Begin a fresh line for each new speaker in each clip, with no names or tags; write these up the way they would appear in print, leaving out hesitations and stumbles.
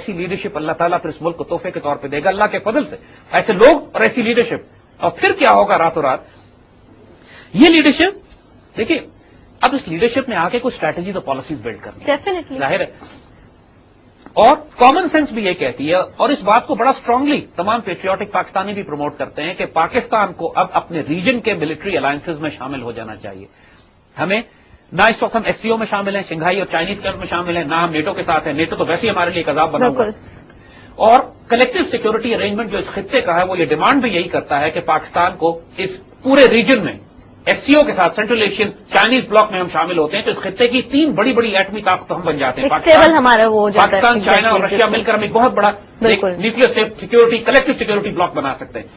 ایسی لیڈرشپ اللہ تعالیٰ پھر اس ملک کو تحفے کے طور پہ دے گا اللہ کے فضل سے، ایسے لوگ اور ایسی لیڈرشپ، اور پھر کیا ہوگا راتوں رات یہ لیڈرشپ. دیکھیے اب اس لیڈرشپ میں آ کے کچھ اسٹریٹجیز اور پالیسیز بلڈ کرنی ظاہر ہے، اور کامن سینس بھی یہ کہتی ہے، اور اس بات کو بڑا اسٹرانگلی تمام پیٹریوٹک پاکستانی بھی پروموٹ کرتے ہیں کہ پاکستان کو اب اپنے ریجن کے ملٹری الائنسز میں شامل ہو جانا چاہیے. ہمیں نہ اس وقت ہم ایس سی او میں شامل ہیں، شنگھائی اور چائنیز کلب میں شامل ہیں، نہ ہم نیٹو کے ساتھ ہیں، نیٹو تو ویسے ہی ہمارے لیے ایک عذاب بنا ہوا ہے. اور کلیکٹو سیکورٹی ارینجمنٹ جو اس خطے کا ہے وہ یہ ڈیمانڈ بھی یہی کرتا ہے کہ پاکستان کو اس پورے ریجن میں ایس سی او کے ساتھ سینٹرل ایشین چائنیز بلاک میں ہم شامل ہوتے ہیں تو اس خطے کی 3 بڑی بڑی ایٹمی طاقت ہم بن جاتے ہیں. پاکستان چائنا اور رشیا مل کر ہم ایک بہت بڑا nuclear security collective security block بنا سکتے ہیں.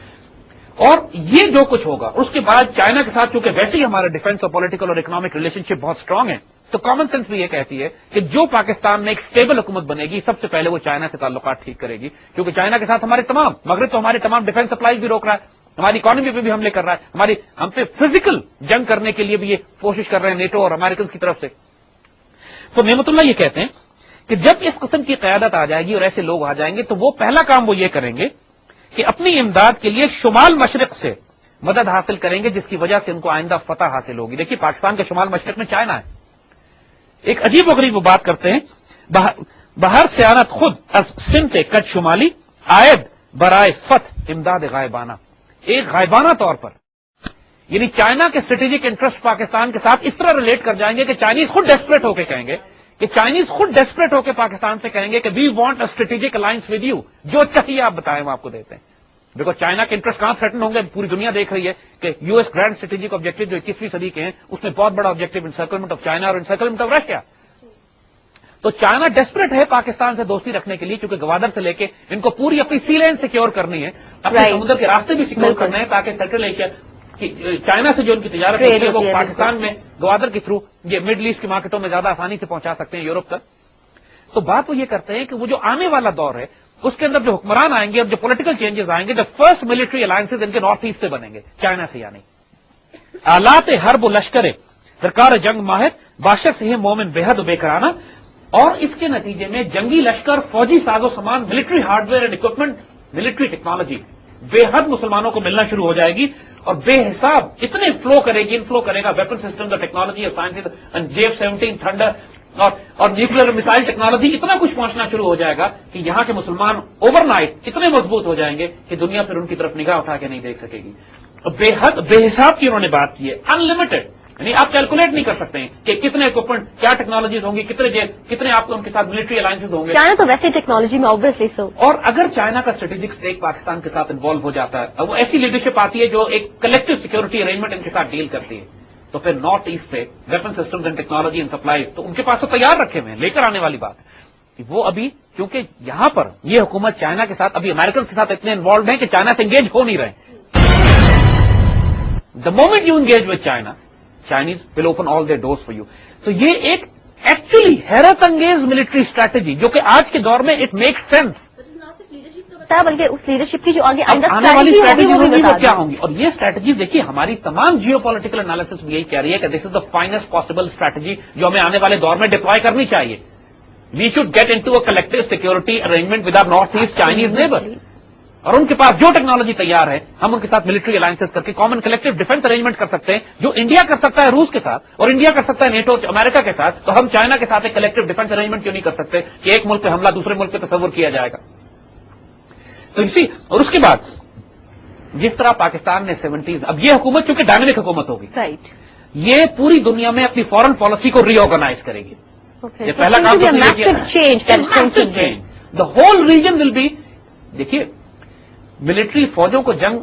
اور یہ جو کچھ ہوگا اس کے بعد چائنا کے ساتھ چونکہ ویسے ہی ہمارے ڈیفینس اور پولیٹیکل اور اکنامک ریلیشن شپ بہت اسٹرانگ ہے تو کامن سینس بھی یہ کہتی ہے کہ جو پاکستان میں ایک اسٹیبل حکومت بنے گی سب سے پہلے وہ چائنا سے تعلقات ٹھیک کرے گی، کیونکہ چائنا کے ساتھ ہمارے تمام مغرب تو ہمارے تمام ڈیفینس سپلائیز بھی روک رہا ہے، ہماری اکانومی پہ بھی حملے کر رہا ہے، ہم پہ فزیکل جنگ کرنے کے لیے بھی یہ کوشش کر رہے ہیں نیٹو اور امریکنز کی طرف سے. تو نعمت اللہ یہ کہتے ہیں کہ جب اس قسم کی قیادت آ جائے گی اور ایسے لوگ آ جائیں گے تو وہ پہلا کام وہ یہ کریں گے کہ اپنی امداد کے لیے شمال مشرق سے مدد حاصل کریں گے، جس کی وجہ سے ان کو آئندہ فتح حاصل ہوگی. دیکھیے پاکستان کے شمال مشرق میں چائنا ہے. ایک عجیب و غریب وہ بات کرتے ہیں، بہر سیانت خود از سمت کچ شمالی عائد برائے فتح امداد غائبانہ. ایک غائبانہ طور پر یعنی چائنا کے اسٹریٹجک انٹرسٹ پاکستان کے ساتھ اس طرح ریلیٹ کر جائیں گے کہ چائنیز خود ڈیسپریٹ ہو کے کہیں گے پاکستان سے کہیں گے کہ we want a strategic alliance with you, جو چاہیے آپ بتائیں ہم آپ کو دیتے ہیں. بیکاز چائنا کے انٹرسٹ کہاں تھریٹن ہوں گے، پوری دنیا دیکھ رہی ہے کہ U S grand strategic objective جو 21ویں صدی کے ہیں اس میں بہت بڑا آبجیکٹو انسرکلمنٹ آف چائنا اور انسرکلمنٹ آف رشیا. تو چائنا ڈیسپریٹ ہے پاکستان سے دوستی رکھنے کے لیے، کیونکہ گوادر سے لے کے ان کو پوری اپنی سی لین سیکیور کرنی ہے، اپنے سمندر کے راستے بھی سیکیور کرنے ہیں تاکہ سینٹرل ایشیا چائنا سے جو ان کی تجارت ہوتی ہے وہ پاکستان میں گوادر کے تھرو یہ مڈل ایسٹ کی مارکیٹوں میں زیادہ آسانی سے پہنچا سکتے ہیں یورپ تک. تو بات وہ یہ کرتے ہیں کہ وہ جو آنے والا دور ہے اس کے اندر جو حکمران آئیں گے اور جو پولیٹیکل چینجز آئیں گے دا فرسٹ ملٹری الائنسز ان کے نارتھ ایسٹ سے بنیں گے، چائنا سے یعنی آلات حرب و لشکر درکار جنگ ماہر باشر سے مومن بے حد و بے کرانہ. اور اس کے نتیجے میں جنگی لشکر، فوجی ساز و سامان، military hard where and equipment, military technology بے حد مسلمانوں کو ملنا شروع ہو جائے گی اور بے حساب اتنے انفلو کرے گا ویپن سسٹم اور ٹیکنالوجی اور سائنس، JF-17 تھنڈر اور نیوکلیر مسائل ٹیکنالوجی، اتنا کچھ پہنچنا شروع ہو جائے گا کہ یہاں کے مسلمان اوور نائٹ اتنے مضبوط ہو جائیں گے کہ دنیا پھر ان کی طرف نگاہ اٹھا کے نہیں دیکھ سکے گی. بے حساب کی انہوں نے بات کی ہے، انلمیٹڈ، یعنی آپ کیلکولیٹ نہیں کر سکتے ہیں کہ کتنے اکوپمنٹ، کیا ٹیکنالوجیز ہوں گی، کتنے آپ کو ان کے ساتھ ملٹری الائنسز ہوں گے.
چائنا تو ویسے ٹیکنالوجی میں آبویسلی سو.
اور اگر چائنا کا اسٹریٹجک اسٹیک پاکستان کے ساتھ انوالو ہو جاتا ہے اور وہ ایسی لیڈرشپ آتی ہے جو ایک کلیکٹو سیکورٹی ارینجمنٹ ان کے ساتھ ڈیل کرتی ہے تو پھر نارتھ ایسٹ سے weapon systems and technology and supplies تو ان کے پاس تو تیار رکھے ہوئے ہیں. لے کر آنے والی بات کہ وہ ابھی کیونکہ یہاں پر یہ حکومت چائنا کے ساتھ ابھی امریکن کے ساتھ اتنے انوالوڈ ہیں کہ چائنا سے انگیج ہو نہیں رہے. The moment you engage with China Chinese will open all their doors for you. تو یہ ایک ایکچولی حیرت انگیز ملٹری اسٹریٹجی جو کہ آج کے دور میں اٹ میک سینس،
بلکہ اس لیڈرشپ کی جو آنے والی
اسٹریٹجی ہوگی وہ کیا ہوں گی. اور یہ اسٹریٹجی دیکھیے ہماری تمام جیو پولیٹیکل انالیسس بھی یہی کہہ رہی ہے کہ this is the finest possible strategy جو ہمیں آنے والے دور میں ڈپلوائے کرنی چاہیے. We should get into a collective security arrangement with our north east Chinese neighbour, اور ان کے پاس جو ٹیکنالوجی تیار ہے ہم ان کے ساتھ ملٹری الائنسز کر کے کامن کلیکٹو ڈیفینس ارینجمنٹ کر سکتے ہیں جو انڈیا کر سکتا ہے روس کے ساتھ اور انڈیا کر سکتا ہے نیٹو امریکہ کے ساتھ. تو ہم چائنا کے ساتھ ایک کلیکٹو ڈیفینس ارینجمنٹ کیوں نہیں کر سکتے کہ ایک ملک پہ حملہ دوسرے ملک پہ تصور کیا جائے گا. تو اور اس کے بعد جس طرح پاکستان نے 70s اب یہ حکومت چونکہ ڈائنامک حکومت ہوگی یہ پوری دنیا میں اپنی فورن پالیسی کو ری آرگنائز کرے گی. یہ پہلا کام the whole region will be. دیکھیے ملٹری فوجوں کو جنگ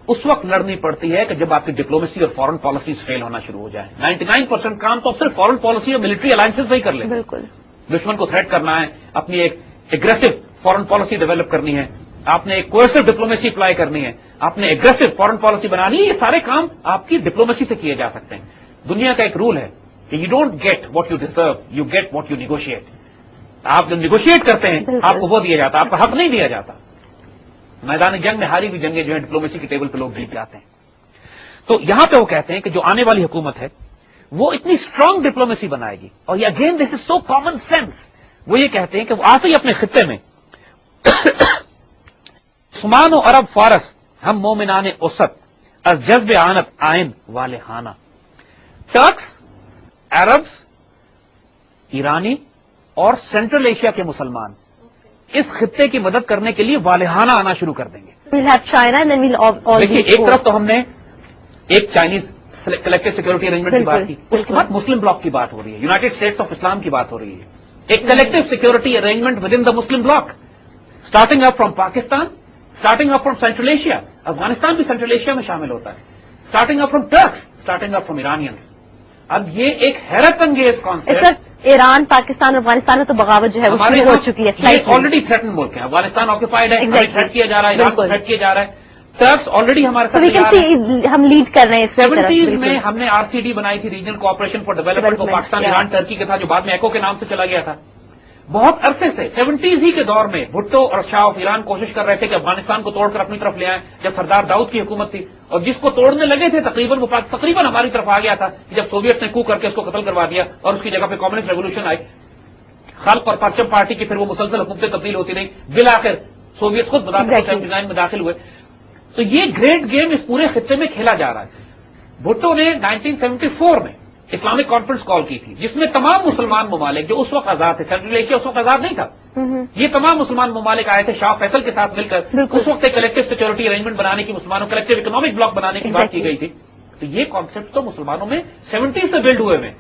اس وقت لڑنی پڑتی ہے کہ جب آپ کی ڈپلومیسی اور فورن پالیسیز فیل ہونا شروع ہو جائیں. 99% کام تو صرف فورن پالیسی اور ملٹری الائنسز سے ہی کر لیں.
بالکل
دشمن کو تھریٹ کرنا ہے، اپنی ایک اگریسو فورن پالیسی ڈیولپ کرنی ہے، آپ نے ایک کوئرسو ڈپلومیسی اپلائی کرنی ہے، آپ نے اگریسو فورن پالیسی بنانی ہے. یہ سارے کام آپ کی ڈپلومیسی سے کیے جا سکتے ہیں. دنیا کا ایک رول ہے کہ you don't get what you deserve, you get what you negotiate. آپ جب نیگوشیٹ کرتے ہیں آپ کو وہ دیا جاتا، آپ کا حق نہیں دیا جاتا. میدان جنگ میں ہاری ہوئی جنگیں جو ہیں ڈپلومیسی کے ٹیبل پہ لوگ جیت جاتے ہیں. تو یہاں پہ وہ کہتے ہیں کہ جو آنے والی حکومت ہے وہ اتنی اسٹرانگ ڈپلومیسی بنائے گی. اور یہ again this is so common sense. وہ یہ کہتے ہیں کہ وہ آتے ہی اپنے خطے میں عثمان و عرب فارس ہم مومنان اوسط از جذب آنت آئین والے خانہ. ٹرکس، عربس، ایرانی اور سینٹرل ایشیا کے مسلمان اس خطے کی مدد کرنے کے لیے والہانہ آنا شروع کر دیں گے. دیکھیے ایک طرف تو ہم نے ایک چائنیز کلیکٹو سیکورٹی ارینجمنٹ کی بات کی، اس کے بعد مسلم بلاک کی بات ہو رہی ہے، یونائٹڈ اسٹیٹس آف اسلام کی بات ہو رہی ہے. ایک collective security arrangement with in the Muslim bloc starting up from Pakistan, starting up from Central Asia, Afghanistan بھی سینٹرل ایشیا میں شامل ہوتا ہے، starting up from Turks, starting up from Iranians. اب یہ ایک حیرت انگیز کانسیپٹ.
ایران، پاکستان اور افغانستان میں تو بغاوت جو ہے وہ ہو چکی ہے.
آلریڈی تھریٹن ملک ہے، افغانستان آکوپائڈ ہے، تھریٹ کیا جا رہا ہے، ایران کو تھریٹ کیا جا رہا ہے. ٹرکس آلریڈی ہمارے ساتھ
ہم لیڈ کر رہے ہیں.
70s میں ہم نے RCD بنائی تھی، ریجنل کوآپریشن فار ڈیولپمنٹ، وہ پاکستان ایران ٹرکی کا تھا جو بعد میں ایکو کے نام سے چلا گیا تھا. بہت عرصے سے 70s ہی کے دور میں بھٹو اور شاہ آف ایران کوشش کر رہے تھے کہ افغانستان کو توڑ کر اپنی طرف لے آئیں جب سردار داؤد کی حکومت تھی، اور جس کو توڑنے لگے تھے تقریباً ہماری طرف آ گیا تھا جب سوویت نے کو کر کے اس کو قتل کروا دیا اور اس کی جگہ پہ کمیونسٹ ریولوشن آئی. خلق اور پرچم پارٹی کی پھر وہ مسلسل حکومتیں تبدیل ہوتی رہی، بالآخر سوویت خود 1979 میں داخل ہوئے. تو یہ گریٹ گیم اس پورے خطے میں کھیلا جا رہا ہے. بھٹو نے 1974 میں اسلامک کانفرنس کال کی تھی جس میں تمام مسلمان ممالک جو اس وقت آزاد تھے، سینٹرل ایشیا اس وقت آزاد نہیں تھا، یہ تمام مسلمان ممالک آئے تھے شاہ فیصل کے ساتھ مل کر. اس وقت ایک کلیکٹو سیکورٹی ارینجمنٹ بنانے کی، مسلمانوں کلیکٹو اکنامک بلاک بنانے کی بات کی گئی تھی. تو یہ کانسیپٹ تو مسلمانوں میں 70 سے بلڈ ہوئے ہیں.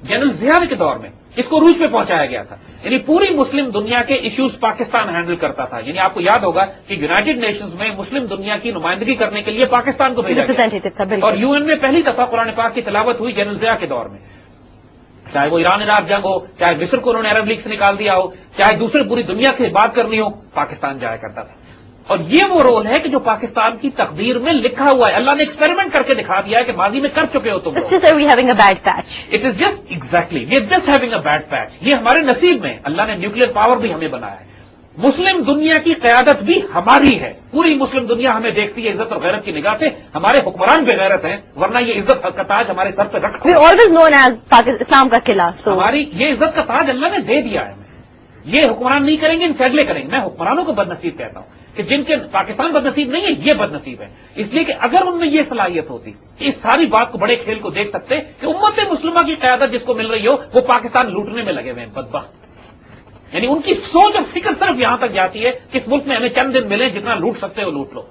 جنرل ضیاء کے دور میں اس کو عروج پہ پہنچایا گیا تھا. یعنی پوری مسلم دنیا کے ایشوز پاکستان ہینڈل کرتا تھا. یعنی آپ کو یاد ہوگا کہ یونائٹڈ نیشنز میں مسلم دنیا کی نمائندگی کرنے کے لیے پاکستان کو بھیجا گیا، اور UN میں پہلی دفعہ قرآن پاک کی تلاوت ہوئی جنرل ضیاء کے دور میں. چاہے وہ ایران عراق جنگ ہو، چاہے مصر کو انہوں نے عرب لیگ سے نکال دیا ہو، چاہے دوسرے پوری دنیا سے بات کرنی ہو، پاکستان جایا کرتا تھا. اور یہ وہ رول ہے کہ جو پاکستان کی تقدیر میں لکھا ہوا ہے. اللہ نے ایکسپیریمنٹ کر کے دکھا دیا ہے کہ ماضی میں کر چکے ہو تم.
It
is just exactly we are just having a bad patch. یہ ہمارے نصیب میں اللہ نے نیوکلیر پاور بھی ہمیں بنایا ہے. مسلم دنیا کی قیادت بھی ہماری ہے. پوری مسلم دنیا ہمیں دیکھتی ہے عزت اور غیرت کی نگاہ سے. ہمارے حکمران بے غیرت ہیں، ورنہ یہ عزت کا تاج ہمارے سر پہ رکھا ہے.
آلویز نون ایز اسلام کا قلعہ.
ہماری یہ عزت کا تاج اللہ نے دے دیا ہے ہمیں. یہ حکمران نہیں کریں گے، ان سیڈلے کریں گے. میں حکمرانوں کو بد نصیب کہتا ہوں کہ جن کے پاکستان بد نصیب نہیں ہے، یہ بد نصیب ہے. اس لیے کہ اگر ان میں یہ صلاحیت ہوتی کہ اس ساری بات کو، بڑے کھیل کو دیکھ سکتے کہ امت مسلمہ کی قیادت جس کو مل رہی ہو وہ پاکستان لوٹنے میں لگے ہوئے ہیں بدبخت. یعنی ان کی سوچ اور فکر صرف یہاں تک جاتی ہے کہ اس ملک میں ہمیں چند دن ملے، جتنا لوٹ سکتے ہو لوٹ لو.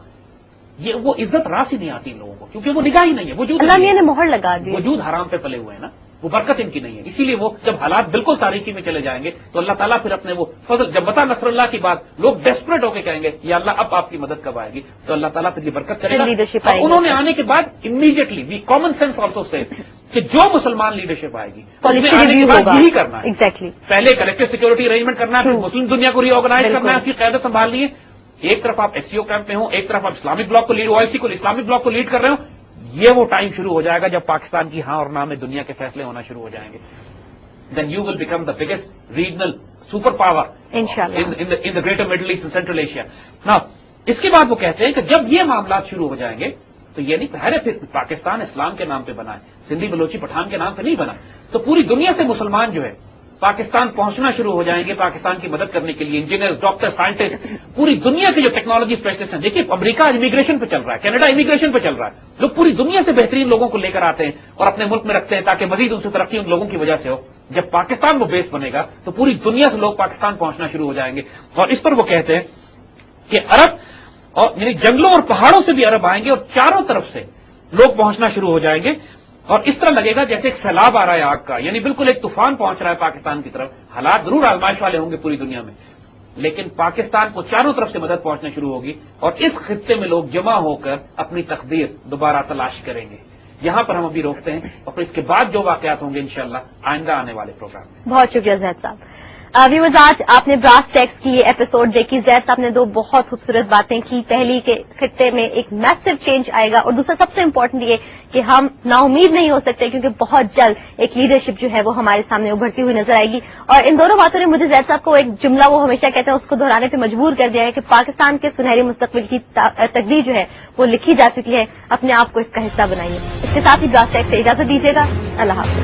یہ وہ عزت راس ہی نہیں آتی ان لوگوں کو، کیونکہ وہ نگاہ ہی نہیں ہے. وجود
اللہ نے مہر لگا دی،
وجود حرام پہ پلے ہوئے ہیں نا، وہ برکت ان کی نہیں ہے. اسی لیے وہ جب حالات بالکل تاریکی میں چلے جائیں گے تو اللہ تعالیٰ پھر اپنے وہ فضل، جب بتا نصر اللہ کی بات لوگ ڈیسپریٹ ہو کے کہیں گے یا اللہ اب آپ کی مدد کب آئے گی، تو اللہ تعالیٰ پھر یہ برکت کرے گا. انہوں نے آنے کے بعد immediately we common sense also سے کہ جو مسلمان لیڈرشپ آئے گی یہی کرنا ہے. پہلے کلیکٹو سیکورٹی ارینجمنٹ کرنا ہے، پھر مسلم دنیا کو ری آرگنائز کرنا ہے، اس کی قیادت سنبھالنی ہے. ایک طرف آپ SCO کیمپ میں ہوں، ایک طرف آپ اسلامک بلاک کو لیڈ، OIC کو اسلامک بلاک کو لیڈ کر رہے ہوں. یہ وہ ٹائم شروع ہو جائے گا جب پاکستان کی ہاں اور نہ میں دنیا کے فیصلے ہونا شروع ہو جائیں گے. Then you will become the biggest regional super power in the greater Middle East and Central Asia. نا اس کے بعد وہ کہتے ہیں کہ جب یہ معاملات شروع ہو جائیں گے تو یہ نہیں ظاہر ہے پھر پاکستان اسلام کے نام پہ بنا ہے، سندھی بلوچی پٹھان کے نام پہ نہیں بنا. تو پوری دنیا سے مسلمان جو ہے پاکستان پہنچنا شروع ہو جائیں گے پاکستان کی مدد کرنے کے لیے. انجینئر، ڈاکٹر، سائنٹسٹ، پوری دنیا کے جو ٹیکنالوجی اسپیشلسٹ ہیں. دیکھیے امریکہ امیگریشن پہ چل رہا ہے، کینیڈا امیگریشن پہ چل رہا ہے. لوگ پوری دنیا سے بہترین لوگوں کو لے کر آتے ہیں اور اپنے ملک میں رکھتے ہیں تاکہ مزید ان سے ترقی ان لوگوں کی وجہ سے ہو. جب پاکستان کو بیس بنے گا تو پوری دنیا سے لوگ پاکستان پہنچنا شروع ہو جائیں گے. اور اس پر وہ کہتے ہیں کہ عرب اور یعنی جنگلوں اور پہاڑوں سے بھی عرب آئیں گے اور چاروں طرف سے لوگ پہنچنا شروع ہو جائیں گے. اور اس طرح لگے گا جیسے ایک سیلاب آ رہا ہے آگ کا، یعنی بالکل ایک طوفان پہنچ رہا ہے پاکستان کی طرف. حالات ضرور آزمائش والے ہوں گے پوری دنیا میں، لیکن پاکستان کو چاروں طرف سے مدد پہنچنا شروع ہوگی اور اس خطے میں لوگ جمع ہو کر اپنی تقدیر دوبارہ تلاش کریں گے. یہاں پر ہم ابھی روکتے ہیں اور پھر اس کے بعد جو واقعات ہوں گے انشاءاللہ آئندہ آنے والے پروگرام میں.
بہت شکریہ زید صاحب. ویورز آج آپ نے براس ٹیکس کی یہ ایپیسوڈ دیکھی. زید صاحب نے دو بہت خوبصورت باتیں کی. پہلی کہ خطے میں ایک میسو چینج آئے گا، اور دوسرا سب سے امپورٹنٹ یہ کہ ہم نا امید نہیں ہو سکتے کیونکہ بہت جلد ایک لیڈرشپ جو ہے وہ ہمارے سامنے ابھرتی ہوئی نظر آئے گی. اور ان دونوں باتوں نے مجھے زید صاحب کو ایک جملہ وہ ہمیشہ کہتے ہیں اس کو دہرانے پہ مجبور کر دیا ہے کہ پاکستان کے سنہری مستقبل کی تقدیر جو ہے وہ لکھی جا چکی ہے. اپنے آپ کو اس کا حصہ بنائیے. اس کے ساتھ ہی براس ٹیکس سے اجازت دیجیے گا. اللہ حافظ.